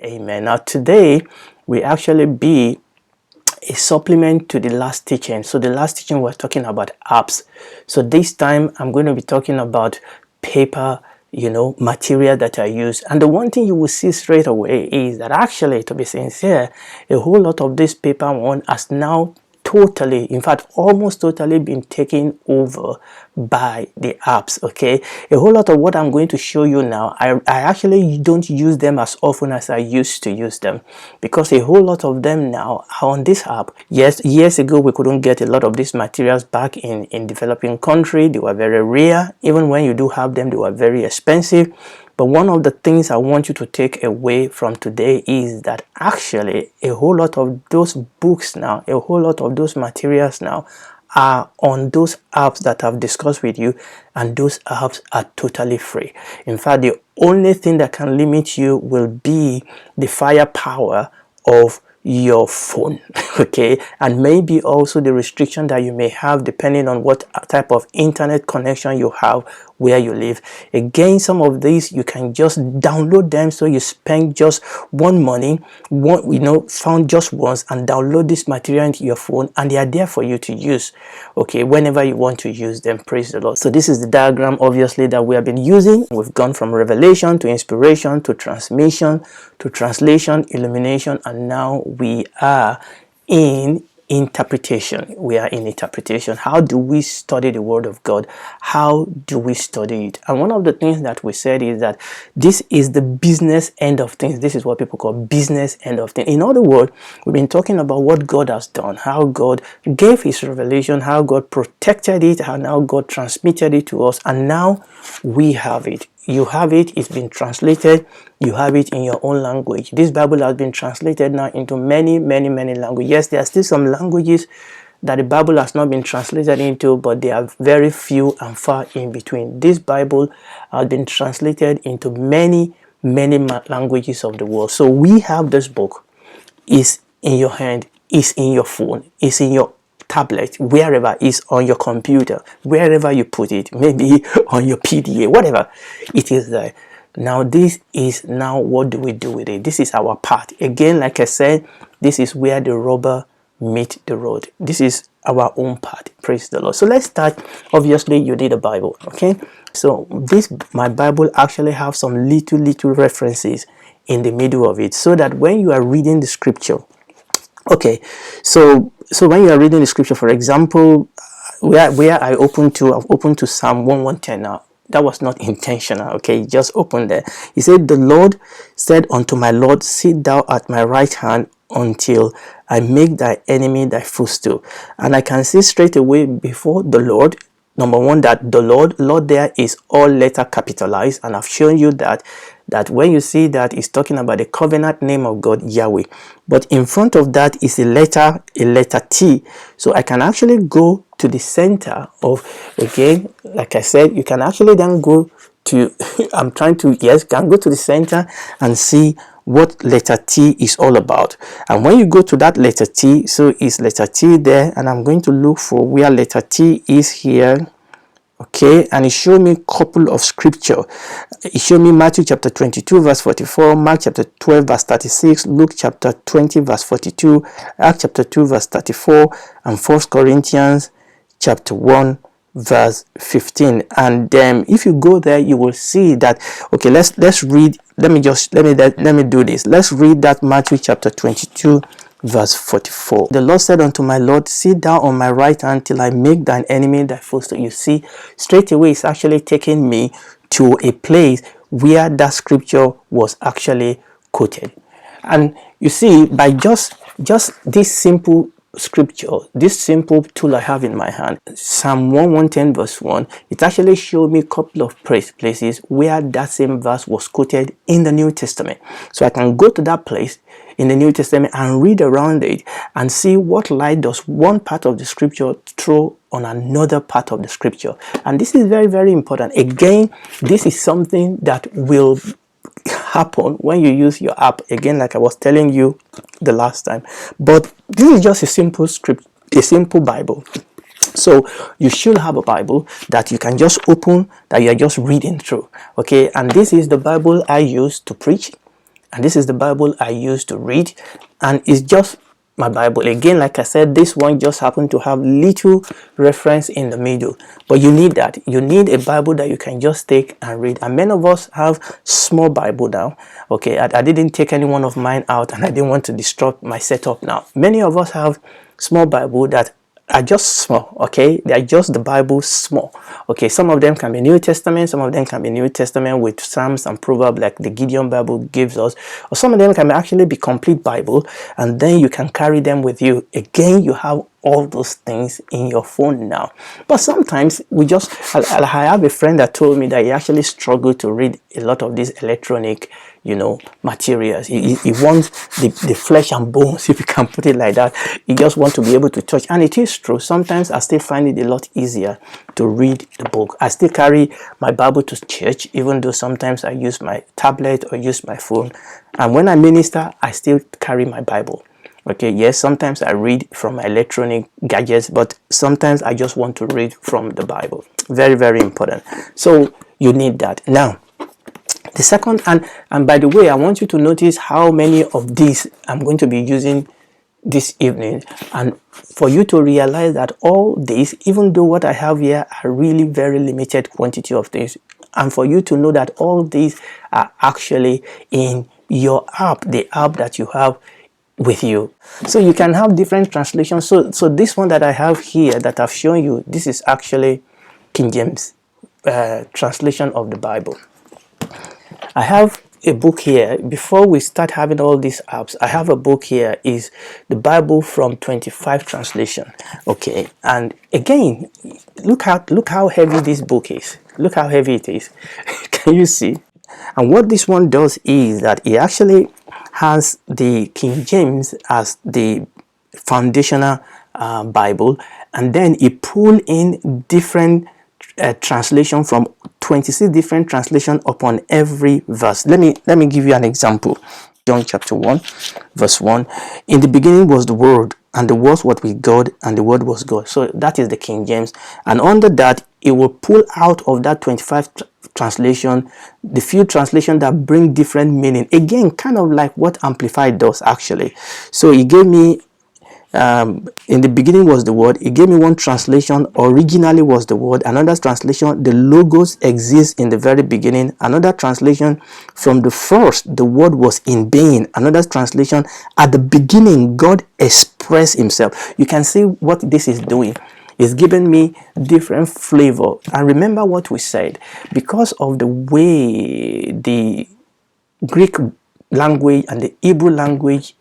Amen. Now today we actually be a supplement to the last teaching. So the last teaching we're talking about apps. So this time I'm going to be talking about paper, material that I use. And the one thing you will see straight away is that actually, to be sincere, a whole lot of this paper one has now totally, in fact almost totally, been taken over by the apps. Okay, a whole lot of what I'm going to show you now, I actually don't use them as often as I used to use them, because a whole lot of them now are on this app. Yes, years ago we couldn't get a lot of these materials back in developing country. They were very rare. Even when you do have them, they were very expensive. But one of the things I want you to take away from today is that actually a whole lot of those books now, a whole lot of those materials now are on those apps that I've discussed with you, and those apps are totally free. In fact, the only thing that can limit you will be the firepower of your phone. Okay, and maybe also the restriction that you may have depending on what type of internet connection you have where you live. Again, some of these you can just download them, so you spend just found just once, and download this material into your phone, and they are there for you to use, okay, whenever you want to use them. Praise the Lord. So this is the diagram, obviously, that we have been using. We've gone from revelation to inspiration to transmission to translation, illumination, and now we are in interpretation. We are in interpretation. How do we study the Word of God? How do we study it? And one of the things that we said is that this is the business end of things. This is what people call business end of things. In other words, we've been talking about what God has done, how God gave His revelation, how God protected it, how now God transmitted it to us, and now we have it. You have it. It's been translated. You have it in your own language. This Bible has been translated now into many languages. Yes, there are still some languages that the Bible has not been translated into, but they are very few and far in between. This Bible has been translated into many languages of the world. So we have this book. Is in your hand, is in your phone, is in your tablet, wherever, is on your computer, wherever you put it, maybe on your PDA, whatever, it is there. Now this is now what do we do with it? This is our part. Again, like I said, this is where the rubber meet the road. This is our own part. Praise the Lord. So let's start. Obviously you need a Bible. Okay, so my Bible actually have some little references in the middle of it, so that when you are reading the scripture, okay, so when you are reading the scripture, for example, where I've opened to Psalm 110 now. That was not intentional, okay? Just open there. He said, "The Lord said unto my Lord, sit thou at my right hand until I make thy enemy thy footstool." And I can see straight away before the Lord, number one, that the Lord there is all letter capitalized, and I've shown you that when you see that, it's talking about the covenant name of God, Yahweh. But in front of that is a letter T. So I can actually go to the center of, again, like I said, you can actually then go to, can go to the center and see what letter T is all about. And when you go to that letter T, so is letter T there, and I'm going to look for where letter T is here. Okay, and it showed me a couple of scripture. It showed me Matthew chapter 22 verse 44, Mark chapter 12 verse 36, Luke chapter 20 verse 42, Acts chapter 2 verse 34, and 1 Corinthians chapter 1 verse 15. And then if you go there, you will see that, okay, let's read. Let me do this. Let's read that Matthew chapter 22 verse 44. "The Lord said unto my Lord, sit down on my right hand till I make thine enemy thy footstool." You see, straight away it's actually taking me to a place where that scripture was actually quoted. And you see, by just this simple scripture, this simple tool I have in my hand, Psalm 110 verse 1, it actually showed me a couple of places where that same verse was quoted in the New Testament. So I can go to that place in the New Testament and read around it and see what light does one part of the scripture throw on another part of the scripture. And this is very important. Again, this is something that will happen when you use your app, again, like I was telling you the last time. But this is just a simple script, a simple Bible. So you should have a Bible that you can just open, that you're just reading through. Okay, and this is the Bible I use to preach. and this is the Bible I use to read, and it's just my Bible. Again, like I said, this one just happened to have little reference in the middle, but you need that. You need a Bible that you can just take and read. And many of us have small Bible now. Okay, I didn't take any one of mine out, and I didn't want to disrupt my setup now. Many of us have small Bible that are just small. Okay, they are just the Bible small. Okay, some of them can be New Testament, some of them can be New Testament with Psalms and Proverbs like the Gideon Bible gives us, or some of them can actually be complete Bible, and then you can carry them with you. Again, you have all those things in your phone now. But sometimes we just, I have a friend that told me that he actually struggled to read a lot of these electronic, you know, materials. He wants the flesh and bones, if you can put it like that. He just wants to be able to touch. And it is true. Sometimes I still find it a lot easier to read the book. I still carry my Bible to church, even though sometimes I use my tablet or use my phone. And when I minister, I still carry my Bible. Okay, yes, sometimes I read from my electronic gadgets, but sometimes I just want to read from the Bible. Very, very important. So you need that. Now, the second, and by the way, I want you to notice how many of these I'm going to be using this evening, and for you to realize that all these, even though what I have here are really very limited quantity of things, and for you to know that all these are actually in your app, the app that you have with you. So you can have different translations. So this one that I have here that I've shown you, this is actually KunYem's translation of the Bible. I have a book here. Before we start having all these apps, I have a book here, is the Bible from 25 translation. Okay, and again, look how heavy this book is. Look how heavy it is. Can you see? And what this one does is that it actually has the King James as the foundational Bible, and then it pull in different translation from 26 different translation upon every verse. Let me give you an example. John chapter 1 verse 1. In the beginning was the Word, and the Word was with God, and the Word was God. So that is the King James, and under that it will pull out of that 25 translation the few translation that bring different meaning. Again, kind of like what Amplified does actually. So he gave me in the beginning was the Word. It gave me one translation, originally was the Word. Another translation, the Logos exists in the very beginning. Another translation, from the first the Word was in being. Another translation, at the beginning God expressed himself. You can see what this is doing. It's giving me different flavor. And remember what we said, because of the way the Greek language and the Hebrew language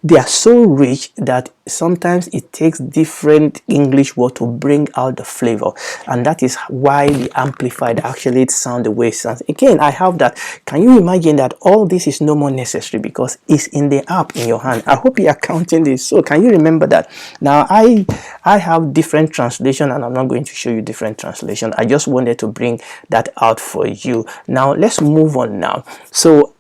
they are so rich that sometimes it takes different English word to bring out the flavor, and that is why the Amplified actually sound the way it sounds. Again, I have that. Can you imagine that all this is no more necessary because it's in the app in your hand? I hope you are counting this. So can you remember that? Now I have different translation, and I'm not going to show you different translation. I just wanted to bring that out for you. Now let's move on now. So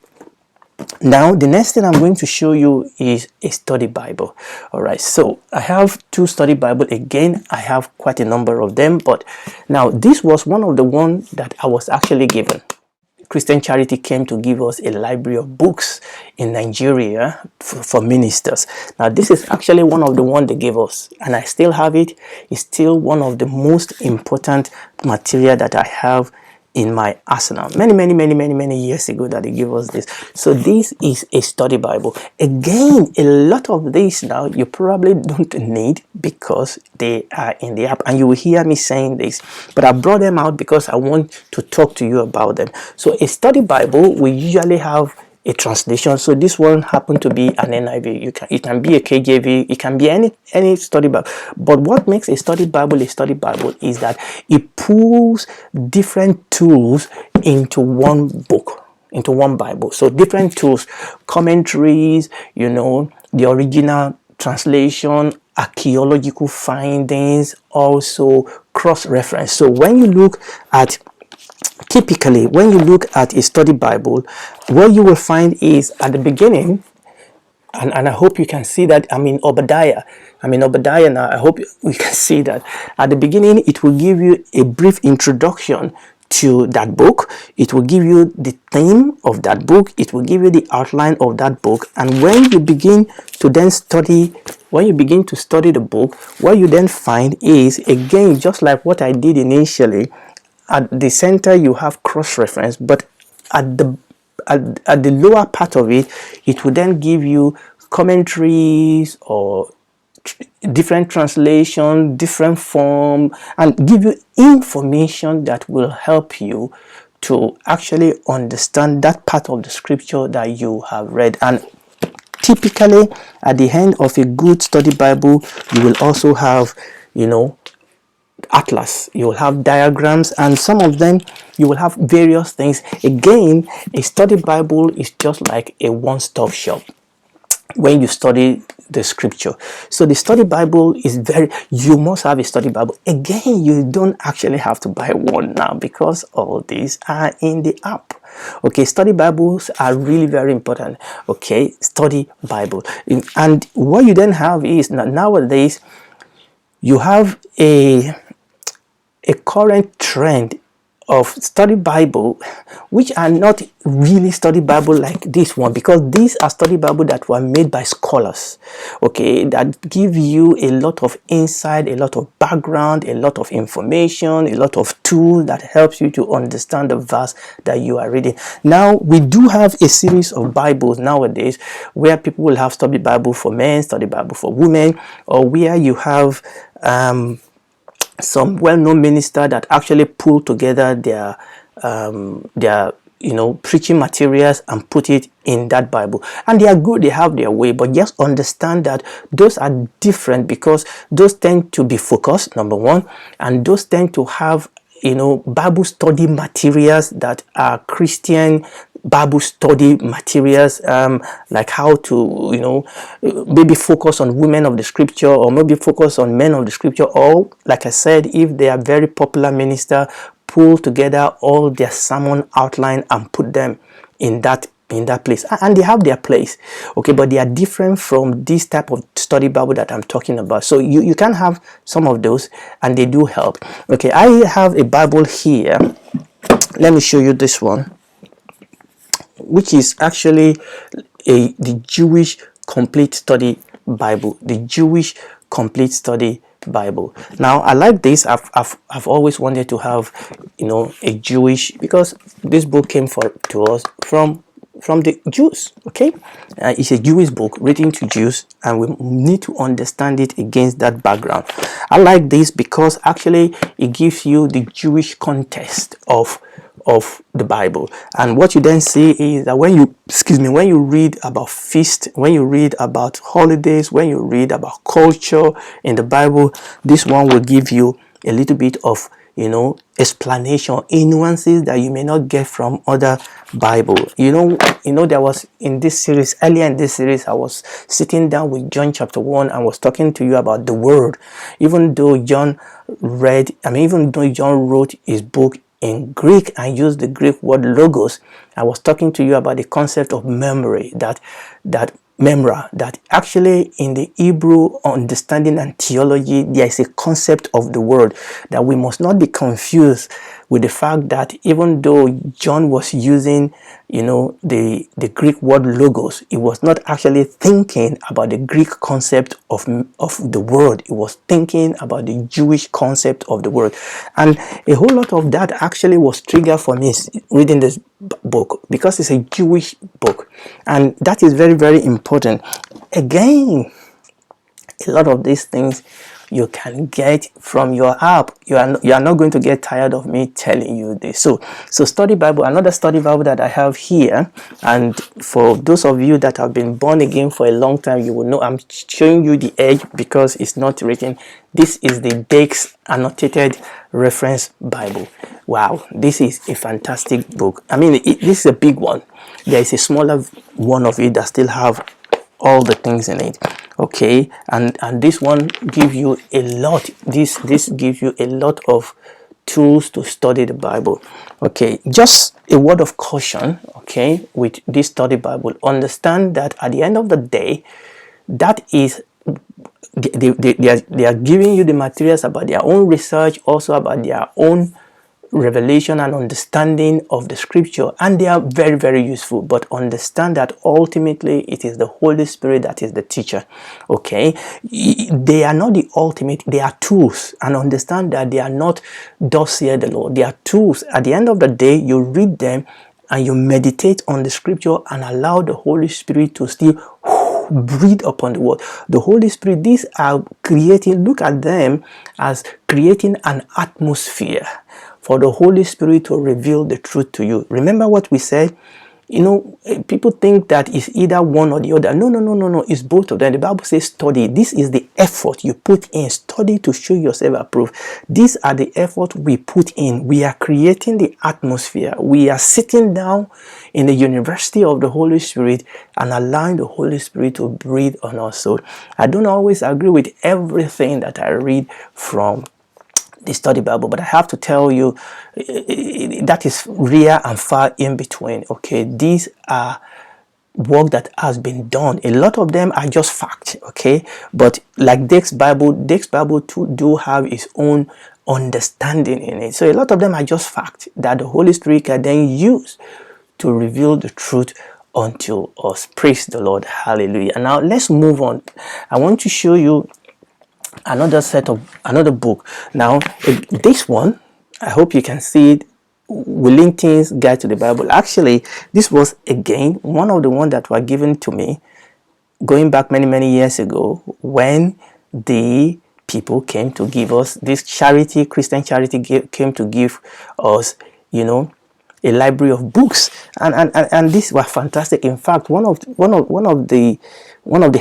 now the next thing I'm going to show you is a study Bible. All right, so I have two study Bible. Again, I have quite a number of them, but now this was one of the ones that I was actually given. Christian Charity came to give us a library of books in Nigeria for ministers. Now this is actually one of the ones they gave us, and I still have it. It's still one of the most important material that I have in my arsenal. Many years ago that they gave us this. So this is a study Bible. Again, a lot of these now you probably don't need because they are in the app, and you will hear me saying this, but I brought them out because I want to talk to you about them. So a study Bible, we usually have a translation. So this one happened to be an NIV. It can be a KJV. It can be any study Bible. But what makes a study Bible is that it pulls different tools into one book, into one Bible. So different tools, commentaries, you know, the original translation, archaeological findings, also cross-reference. So when you look at typically, when you look at a study Bible, what you will find is at the beginning, and I hope you can see that I'm in Obadiah now. I hope you can see that at the beginning it will give you a brief introduction to that book. It will give you the theme of that book. It will give you the outline of that book. And when you begin to then study, the book, what you then find is, again, just like what I did initially, at the center you have cross-reference, but at the lower part of it, it will then give you commentaries or different translation, different form, and give you information that will help you to actually understand that part of the scripture that you have read. And typically at the end of a good study Bible, you will also have, atlas, you will have diagrams, and some of them you will have various things. Again, a study Bible is just like a one-stop shop when you study the scripture. So the study Bible is you must have a study Bible. Again, you don't actually have to buy one now, because all these are in the app. Okay, study Bibles are really very important. Okay, study Bible. And what you then have is, nowadays you have a current trend of study Bible, which are not really study Bible like this one, because these are study Bible that were made by scholars, okay, that give you a lot of insight, a lot of background, a lot of information, a lot of tools that helps you to understand the verse that you are reading. Now we do have a series of Bibles nowadays where people will have study Bible for men, study Bible for women, or where you have some well-known minister that actually pull together their preaching materials and put it in that Bible, and they are good, they have their way. But just understand that those are different, because those tend to be focused, number one, and those tend to have Bible study materials that are Christian Bible study materials, like how to maybe focus on women of the scripture, or maybe focus on men of the scripture, or like I said, if they are very popular minister, pull together all their sermon outline and put them in that place, and they have their place, okay, but they are different from this type of study Bible that I'm talking about. So you can have some of those, and they do help. Okay, I have a Bible here. Let me show you this one, which is actually the Jewish Complete Study Bible. The Jewish Complete Study Bible. Now I like this. I've always wanted to have a Jewish, because this book came to us from the Jews. Okay, it's a Jewish book written to Jews, and we need to understand it against that background. I like this because actually it gives you the Jewish context of the Bible. And what you then see is that when you read about feast, when you read about holidays, when you read about culture in the Bible, this one will give you a little bit of explanation in nuances that you may not get from other Bible. There was earlier in this series, I was sitting down with John chapter 1 and was talking to you about the word. Even though John wrote his book in Greek and used the Greek word logos, I was talking to you about the concept of memory, that actually in the Hebrew understanding and theology, there is a concept of the word that we must not be confused with the fact that even though John was using the Greek word logos, he was not actually thinking about the Greek concept of the word. He was thinking about the Jewish concept of the word, and a whole lot of that actually was triggered for me reading this book, because it's a Jewish book, and that is very, very important. Again, a lot of these things you can get from your app. You are not going to get tired of me telling you this. So study Bible, another study Bible that I have here, and for those of you that have been born again for a long time, you will know I'm showing you the edge because it's not written. This is the Dake's Annotated Reference Bible. Wow, this is a fantastic book. I mean, this is a big one. There is a smaller one of it that still have all the things in it. Okay, and this one gives you a lot. This gives you a lot of tools to study the Bible. Okay, just a word of caution, okay, with this study Bible. Understand that at the end of the day, that is, they are giving you the materials about their own research, also about their own revelation and understanding of the scripture, and they are very, very useful. But understand that ultimately it is the Holy Spirit that is the teacher. Okay, they are not the ultimate, they are tools, and understand that they are not thus saith the Lord. They are tools. At the end of the day, you read them and you meditate on the scripture and allow the Holy Spirit to still breathe upon the word. The Holy Spirit, these are creating, look at them as creating an atmosphere for the Holy Spirit to reveal the truth to you. Remember what we said? You know, people think that it's either one or the other. No, no, no, no, no. It's both of them. The Bible says study. This is the effort you put in. Study to show yourself approved. These are the effort we put in. We are creating the atmosphere. We are sitting down in the university of the Holy Spirit and allowing the Holy Spirit to breathe on us. So I don't always agree with everything that I read from the study Bible, but I have to tell you that is rare and far in between. Okay, these are work that has been done. A lot of them are just facts. Okay, but like Dick's Bible too do have its own understanding in it. So a lot of them are just facts that the Holy Spirit can then use to reveal the truth unto us. Praise the Lord. Hallelujah. And now let's move on. I want to show you another book. Now this one, I hope you can see it, Willington's Guide to the Bible. Actually, this was again one of the ones that were given to me going back many years ago, when the people came to give us this charity, Christian charity came to give us, you know, a library of books, and these were fantastic. In fact, one of the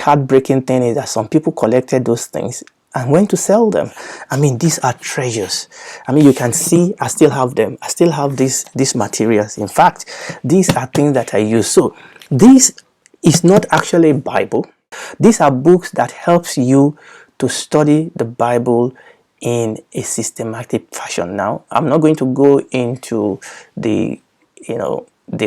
heartbreaking things is that some people collected those things and went to sell them. I mean, these are treasures. I mean, you can see I still have them. I still have these materials. In fact, these are things that I use. So this is not actually a Bible. These are books that helps you to study the Bible in a systematic fashion. Now, I'm not going to go into the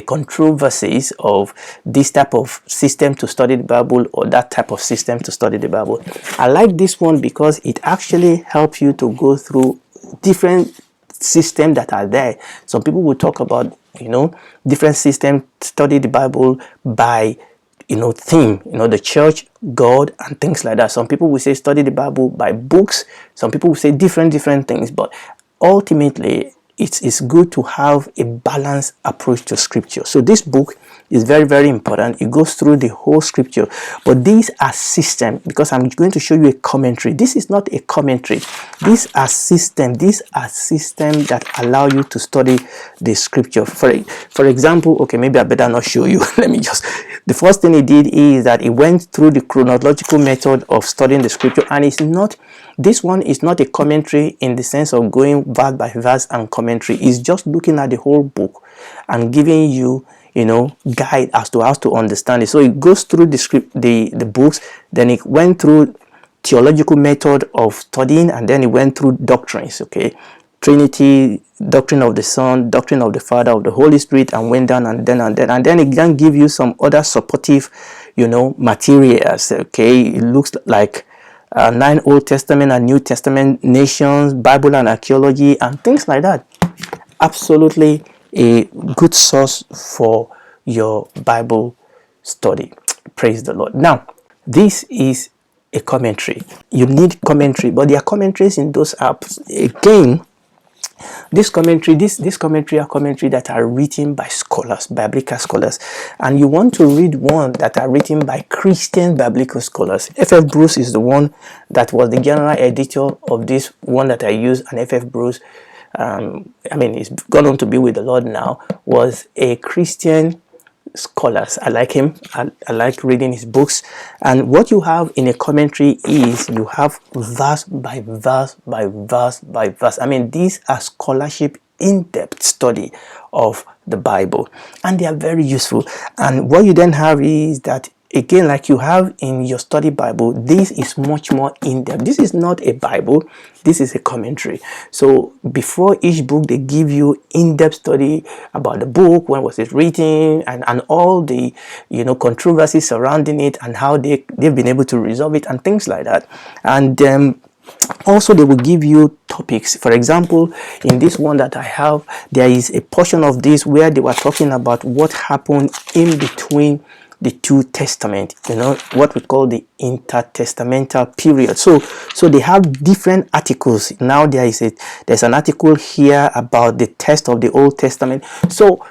controversies of this type of system to study the Bible or that type of system to study the Bible. I like this one because it actually helps you to go through different systems that are there. Some people will talk about, different systems, study the Bible by, theme, the church, God, and things like that. Some people will say study the Bible by books. Some people will say different things, but ultimately it's good to have a balanced approach to scripture. So this book is very important. It goes through the whole scripture, but these are systems, because I'm going to show you a commentary. This is not a commentary. These are systems that allow you to study the scripture. For example, okay, maybe I better not show you. The first thing he did is that he went through the chronological method of studying the scripture, and this one is not a commentary in the sense of going verse by verse and commentary. It's just looking at the whole book and giving you, guide as to how to understand it. So it goes through the books, then it went through theological method of studying, and then it went through doctrines, okay? Trinity, doctrine of the Son, doctrine of the Father, of the Holy Spirit, and went down and then it can give you some other supportive, materials, okay? It looks like 9 Old Testament and New Testament nations, Bible and archaeology, and things like that. Absolutely a good source for your Bible study. Praise the Lord. Now, this is a commentary. You need commentary, but there are commentaries in those apps. Again, this commentary are commentary that are written by scholars, biblical scholars, and you want to read one that are written by Christian biblical scholars. F.F. Bruce is the one that was the general editor of this one that I use, and F.F. Bruce, he's gone on to be with the Lord now, was a Christian scholars. I like him. I like reading his books. And what you have in a commentary is you have verse by verse by verse by verse. These are scholarship, in-depth study of the Bible, and they are very useful. And what you then have is that, again, like you have in your study Bible, this is much more in-depth. This is not a Bible, this is a commentary. So before each book, they give you in-depth study about the book, when was it written, and all the controversies surrounding it, and how they've been able to resolve it, and things like that. And Also, they will give you topics. For example, in this one that I have, there is a portion of this where they were talking about what happened in between the two testaments, you know, what we call the intertestamental period. So they have different articles. Now there's an article here about the text of the Old Testament. So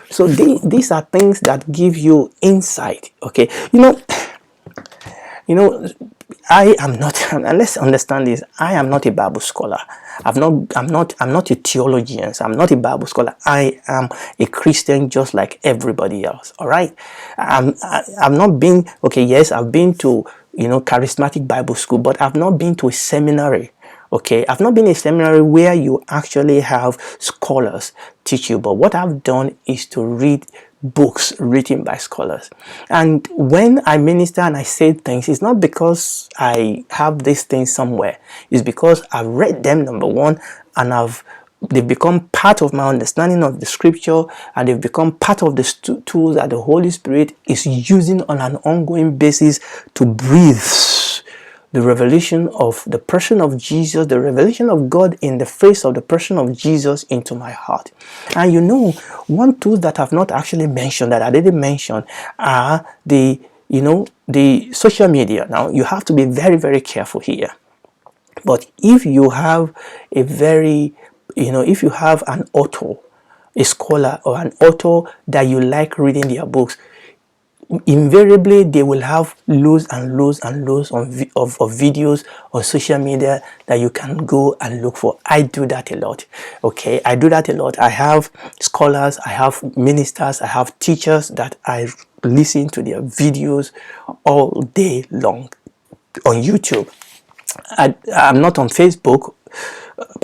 these are things that give you insight. Okay, you know, I am not, and let's understand this, I am not a Bible scholar. I'm not a theologian. So I'm not a Bible scholar. I am a Christian just like everybody else. All right. I've not been, okay, yes, I've been to, charismatic Bible school, but I've not been to a seminary. Okay, I've not been in a seminary where you actually have scholars teach you, but what I've done is to read books written by scholars. And when I minister and I say things, it's not because I have these things somewhere. It's because I've read them, number one, and they've become part of my understanding of the scripture, and they've become part of the tools that the Holy Spirit is using on an ongoing basis to breathe the revelation of the person of Jesus, the revelation of God in the face of the person of Jesus into my heart. And one tool that I've not actually mentioned, that I didn't mention, are the social media. Now, you have to be very, very careful here. But if you have if you have an author, a scholar, or an author that you like reading their books, invariably they will have loads and loads and loads of videos on social media that you can go and look for. I do that a lot. Okay, I do that a lot. I have scholars, I have ministers, I have teachers that I listen to their videos all day long on YouTube. I'm not on Facebook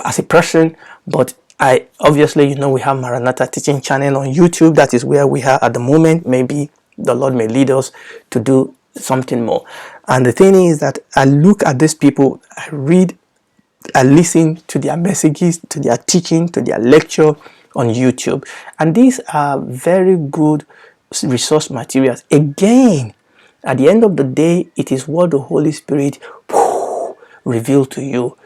as a person, but I obviously, we have Maranatha Teaching Channel on YouTube. That is where we are at the moment. Maybe the Lord may lead us to do something more. And the thing is that I look at these people, I read, I listen to their messages, to their teaching, to their lecture on YouTube. And these are very good resource materials. Again, at the end of the day, it is what the Holy Spirit reveal to you,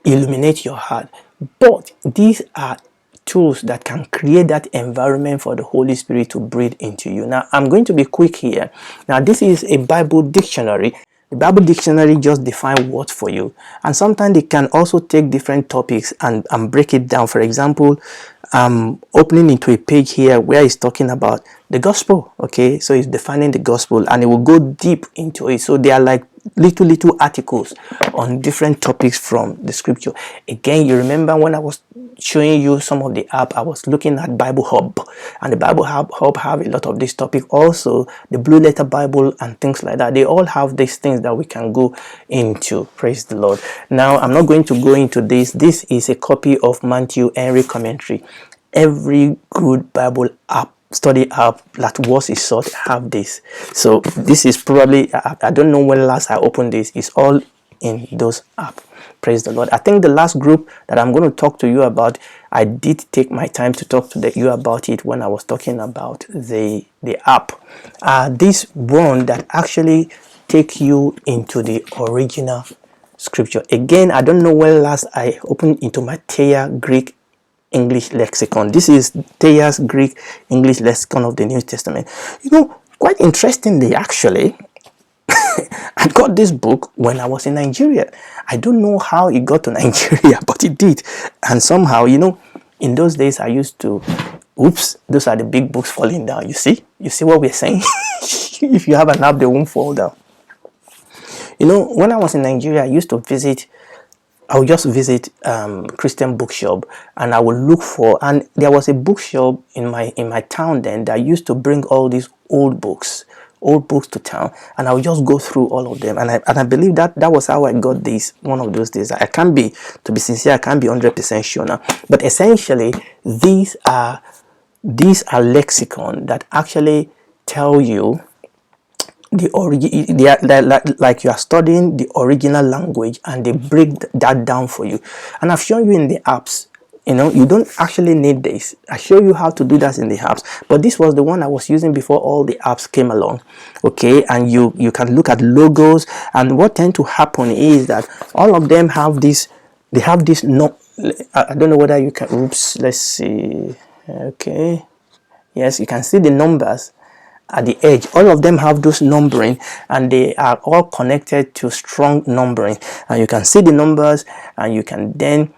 illuminate your heart. But these are tools that can create that environment for the Holy Spirit to breathe into you. Now, I'm going to be quick here. Now, this is a Bible dictionary. The Bible dictionary just defines words for you. And sometimes they can also take different topics and break it down. For example, opening into a page here where it's talking about the gospel. Okay, so it's defining the gospel and it will go deep into it. So they are like little articles on different topics from the scripture. Again, you remember when I was showing you some of the app, I was looking at Bible Hub, and the Bible Hub have a lot of this topic. Also, the Blue Letter Bible and things like that. They all have these things that we can go into. Praise the Lord. Now, I'm not going to go into this. This is a copy of Matthew Henry commentary. Every good Bible app, study app that was is sought have this. So this is probably, I don't know when last I opened this. It's all in those apps. Praise the Lord. I think the last group that I'm going to talk to you about, I did take my time to talk to you about it when I was talking about the app. This one that actually take you into the original scripture. Again, I don't know when last I opened into my Thea Greek English lexicon. This is Thea's Greek English lexicon of the New Testament. Quite interestingly, actually, I got this book when I was in Nigeria. I don't know how it got to Nigeria, but it did. And somehow, in those days, I used to, oops, those are the big books falling down. You see what we're saying? If you have an app, they won't fall down. When I was in Nigeria, I would just visit Christian bookshop, and I would look for, and there was a bookshop in my town then that used to bring all these old books to town, and I would just go through all of them, and I believe that was how I got this one of those days. To be sincere, I can't be 100% sure now, but essentially these are lexicon that actually tell you the origin. They are like you are studying the original language, and they break that down for you. And I've shown you in the apps You don't actually need this. I show you how to do that in the apps, but this was the one I was using before all the apps came along. Okay, and you can look at logos, and what tend to happen is that all of them have this. They have this. No, I don't know whether you can. Oops, let's see. Okay, yes, you can see the numbers at the edge. All of them have those numbering, and they are all connected to strong numbering, and you can see the numbers, and you can then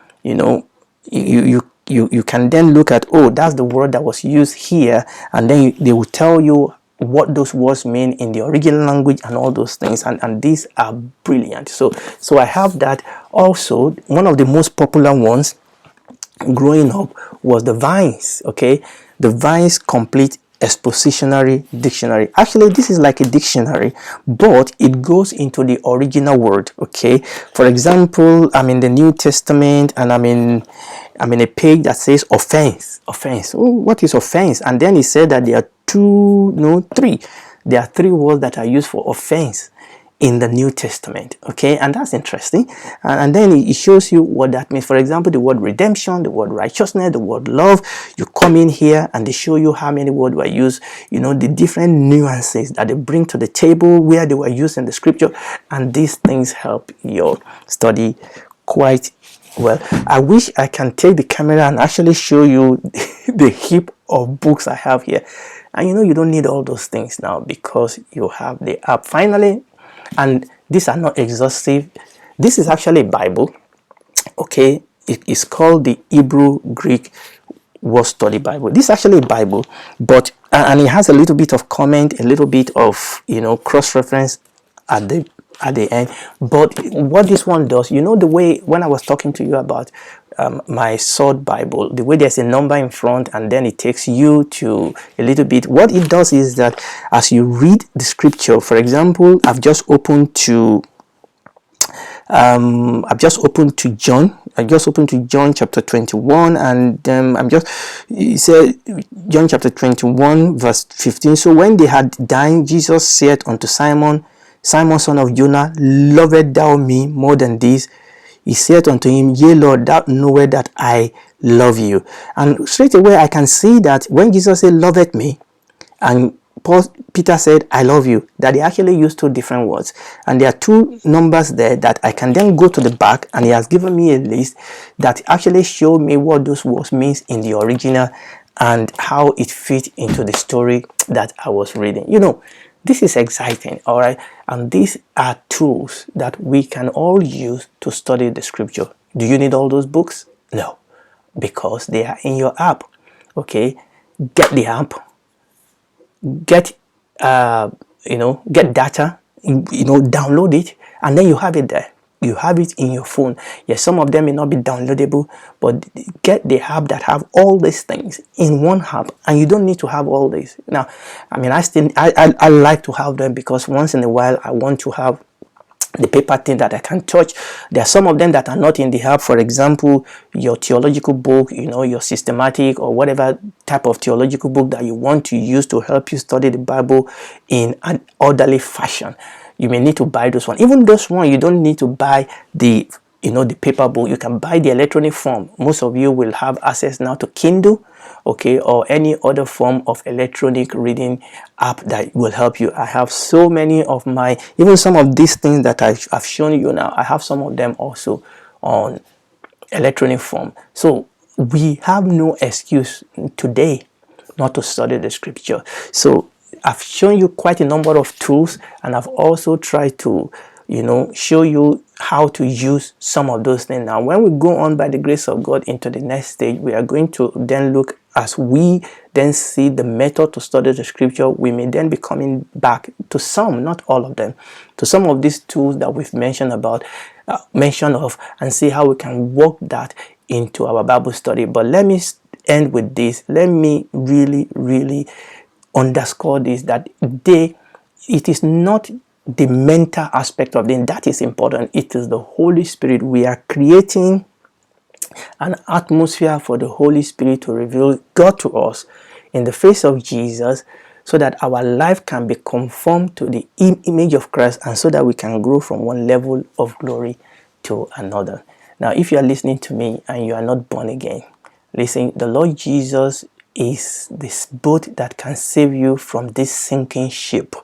you can then look at, oh, that's the word that was used here, and then they will tell you what those words mean in the original language and all those things, and these are brilliant. So I have that. Also, one of the most popular ones growing up was the Vines. Okay, the Vines Complete Expositionary Dictionary. Actually, this is like a dictionary, but it goes into the original word. Okay, for example, I'm in the New Testament, and I'm in a page that says offense. Oh, what is offense? And then he said that there are three. There are three words that are used for offense in the New Testament. Okay, and that's interesting. And then it shows you what that means. For example, the word redemption, the word righteousness, the word love. You come in here and they show you how many words were used, the different nuances that they bring to the table, where they were used in the scripture, and these things help your study quite well. I wish I can take the camera and actually show you the heap of books I have here. And you don't need all those things now because you have the app. Finally, and these are not exhaustive. This is actually a Bible. Okay, it is called the Hebrew Greek Word Study Bible. This is actually a Bible, but and it has a little bit of comment, a little bit of cross reference at the end. But what this one does, the way when I was talking to you about my sword Bible, the way there's a number in front and then it takes you to a little bit, what it does is that as you read the scripture, for example, I've just opened to John. I just opened to John chapter 21, and it said John chapter 21 verse 15. So when they had dined, Jesus said unto Simon, Simon, son of Jonah, lovest thou me more than this? He said unto him, Yea, Lord, thou knowest that I love you. And straight away I can see that when Jesus said, loveth me, and Peter said, I love you, that he actually used two different words. And there are two numbers there that I can then go to the back, and he has given me a list that actually show me what those words means in the original and how it fit into the story that I was reading. This is exciting, all right? And these are tools that we can all use to study the scripture. Do you need all those books? No, because they are in your app. Okay, get the app, get data, download it, and then you have it there. You have it in your phone. Yes, some of them may not be downloadable, but get the app that have all these things in one app, and you don't need to have all this. Now, I like to have them because once in a while I want to have the paper thing that I can touch. There are some of them that are not in the app. For example, your theological book, your systematic or whatever type of theological book that you want to use to help you study the Bible in an orderly fashion. You may need to buy those one. Even those one, you don't need to buy the paper book. You can buy the electronic form. Most of you will have access now to Kindle, okay, or any other form of electronic reading app that will help you. I have so many of even some of these things that I've shown you now, I have some of them also on electronic form. So we have no excuse today not to study the scripture. So I've shown you quite a number of tools, and I've also tried to show you how to use some of those things. Now when we go on by the grace of God into the next stage, we are going to then look, as we then see the method to study the scripture, we may then be coming back to some, not all of them, to some of these tools that we've mentioned and see how we can work that into our Bible study. But let me end with this. Let me really underscore this, that it is not the mental aspect of it that is important. It is the Holy Spirit. We are creating an atmosphere for the Holy Spirit to reveal God to us in the face of Jesus, so that our life can be conformed to the image of Christ, and so that we can grow from one level of glory to another. Now, if you are listening to me and you are not born again, Listen, the Lord Jesus is this boat that can save you from this sinking ship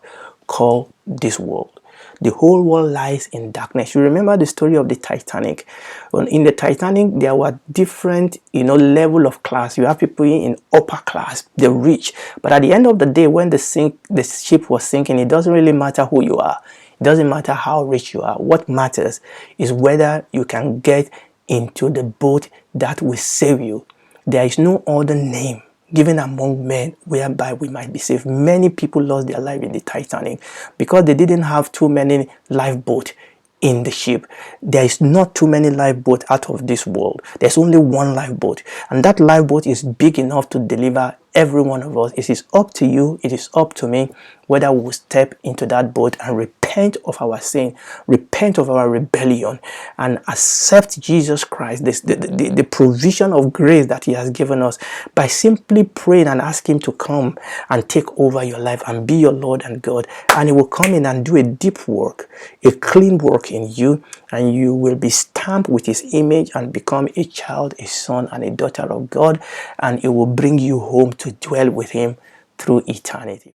called this world. The whole world lies in darkness. You remember the story of the Titanic. In the Titanic, there were different, level of class. You have people in upper class, the rich. But at the end of the day, when the ship was sinking, it doesn't really matter who you are. It doesn't matter how rich you are. What matters is whether you can get into the boat that will save you. There is no other name given among men whereby we might be saved. Many people lost their life in the Titanic because they didn't have too many lifeboats in the ship. There is not too many lifeboats out of this world. There's only one lifeboat, and that lifeboat is big enough to deliver every one of us. It is up to you, it is up to me, whether we will step into that boat and repent of our sin, repent of our rebellion, and accept Jesus Christ, the provision of grace that he has given us, by simply praying and ask him to come and take over your life and be your Lord and God. And he will come in and do a deep work, a clean work in you, and you will be stamped with his image and become a child, a son, and a daughter of God, and it will bring you home to dwell with him through eternity.